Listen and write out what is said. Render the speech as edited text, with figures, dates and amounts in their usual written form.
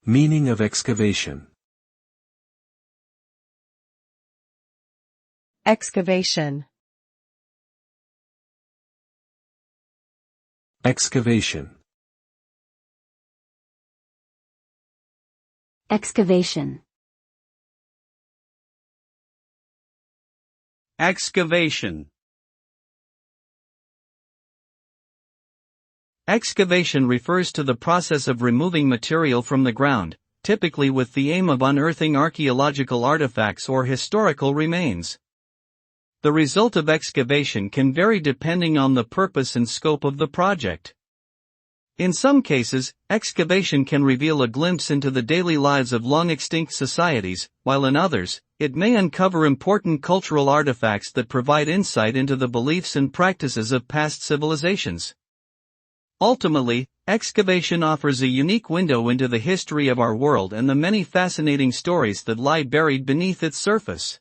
Meaning of excavation. Excavation. Excavation. Excavation. Excavation. Excavation refers to the process of removing material from the ground, typically with the aim of unearthing archaeological artifacts or historical remains. The result of excavation can vary depending on the purpose and scope of the project. In some cases, excavation can reveal a glimpse into the daily lives of long-extinct societies, while in others, it may uncover important cultural artifacts that provide insight into the beliefs and practices of past civilizations. Ultimately, excavation offers a unique window into the history of our world and the many fascinating stories that lie buried beneath its surface.